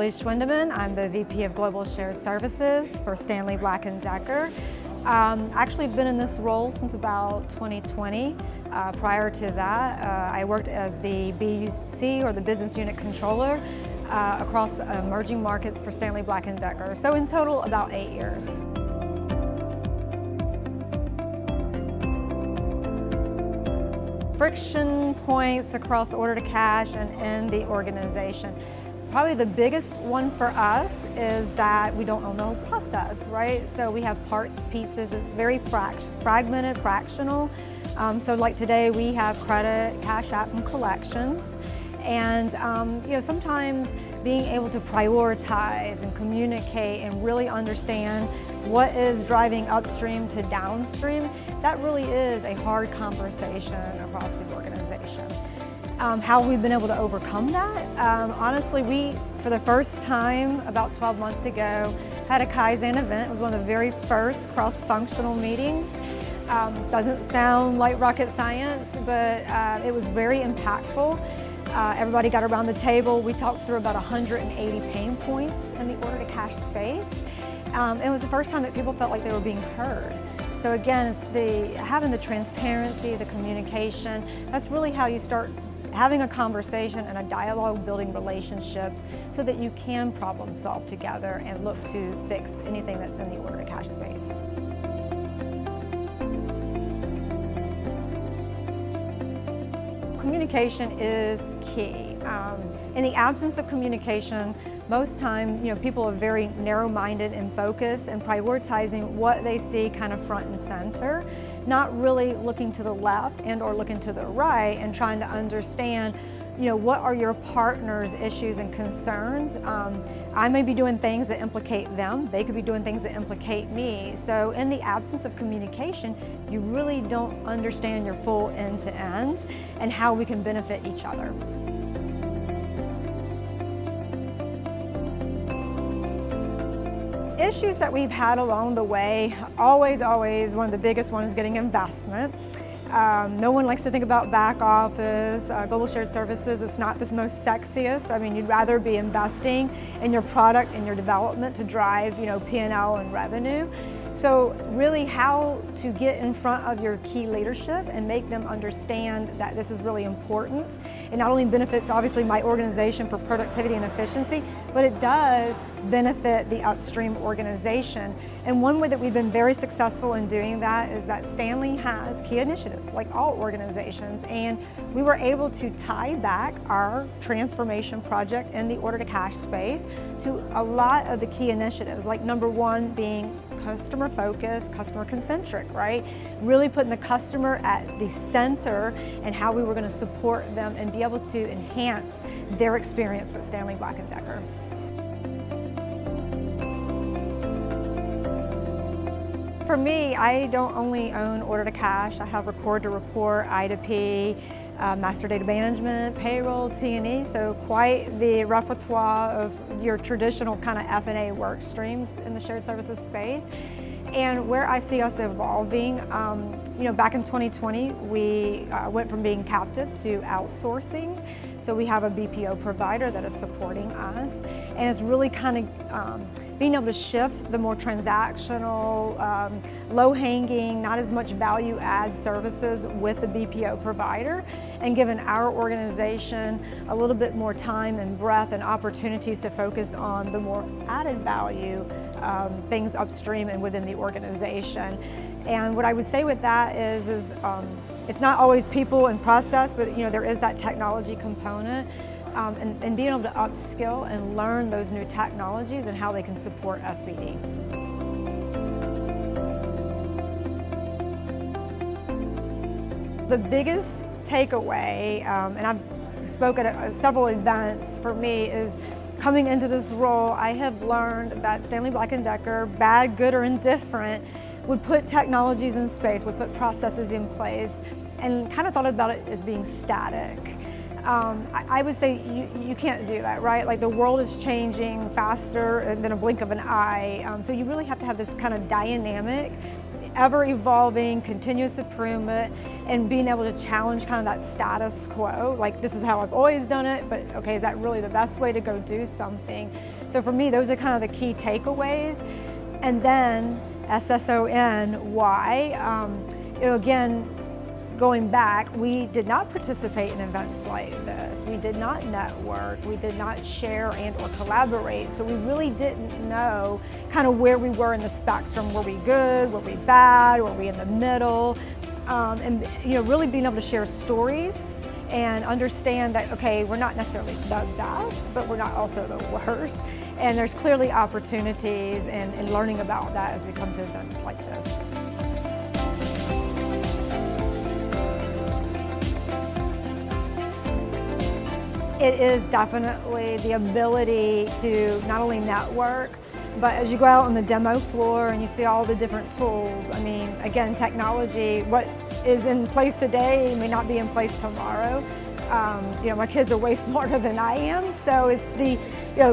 Schwendimann. I'm the VP of Global Shared Services for Stanley Black Decker. Actually been in this role since about 2020. Prior to that, I worked as the BUC, or the Business Unit Controller, across emerging markets for Stanley Black Decker. So in total, about 8 years. Friction points across order to cash and in the organization. Probably the biggest one for us is that we don't own the whole process, right? So we have parts, pieces, it's very fragmented, fractional. So like today we have credit, cash app, and collections. And sometimes being able to prioritize and communicate and really understand what is driving upstream to downstream, that really is a hard conversation across the organization. How we've been able to overcome that? Honestly, we, for the first time about 12 months ago, had a Kaizen event. It was one of the very first cross-functional meetings. Doesn't sound like rocket science, but it was very impactful. Everybody got around the table. We talked through about 180 pain points in the order to cash space. It was the first time that people felt like they were being heard. So again, it's having the transparency, the communication. That's really how you start having a conversation and a dialogue, building relationships so that you can problem solve together and look to fix anything that's in the order to cash space. Communication is key. In the absence of communication, most time, people are very narrow-minded and focused and prioritizing what they see kind of front and center, not really looking to the left and or looking to the right and trying to understand, what are your partner's issues and concerns. I may be doing things that implicate them. They could be doing things that implicate me. So in the absence of communication, you really don't understand your full end-to-end and how we can benefit each other. Issues that we've had along the way, always one of the biggest ones is getting investment. No one likes to think about back office, global shared services. It's not the most sexiest. I mean, you'd rather be investing in your product and your development to drive, P&L and revenue. So really how to get in front of your key leadership and make them understand that this is really important. It not only benefits obviously my organization for productivity and efficiency, but it does benefit the upstream organization. And one way that we've been very successful in doing that is that Stanley has key initiatives, like all organizations, and we were able to tie back our transformation project in the order to cash space to a lot of the key initiatives, like number one being customer focused, customer concentric, right? Really putting the customer at the center and how we were going to support them and be able to enhance their experience with Stanley Black Decker. For me, I don't only own order to cash. I have record to report, I2P, master data management, payroll, T&E, so quite the repertoire of your traditional kind of F&A work streams in the shared services space. And where I see us evolving, back in 2020, we went from being captive to outsourcing. So we have a BPO provider that is supporting us, and it's really kind of being able to shift the more transactional, low-hanging, not as much value-add services with the BPO provider, and giving our organization a little bit more time and breadth and opportunities to focus on the more added value things upstream and within the organization. And what I would say with that is it's not always people and process, but there is that technology component, and being able to upskill and learn those new technologies and how they can support SBD. The biggest takeaway, and I've spoken at several events for me, is coming into this role, I have learned that Stanley Black Decker, bad, good, or indifferent, would put technologies in space, would put processes in place, and kind of thought about it as being static. I would say you can't do that, right? Like the world is changing faster than a blink of an eye, so you really have to have this kind of dynamic ever evolving, continuous improvement, and being able to challenge kind of that status quo. Like, this is how I've always done it, but okay, is that really the best way to go do something? So for me, those are kind of the key takeaways. And then SSON, why? Again, going back, we did not participate in events like this. We did not network. We did not share and or collaborate. So we really didn't know kind of where we were in the spectrum. Were we good? Were we bad? Were we in the middle? And really being able to share stories and understand that, okay, we're not necessarily the best, but we're not also the worst. And there's clearly opportunities and learning about that as we come to events like this. It is definitely the ability to not only network, but as you go out on the demo floor and you see all the different tools, I mean, again, technology, what is in place today may not be in place tomorrow. My kids are way smarter than I am, so it's the,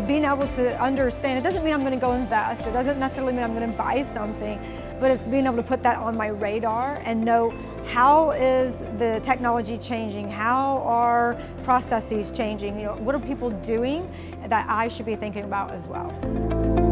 being able to understand. It doesn't mean I'm going to go invest. It doesn't necessarily mean I'm going to buy something, but it's being able to put that on my radar and know how is the technology changing? How are processes changing? What are people doing that I should be thinking about as well?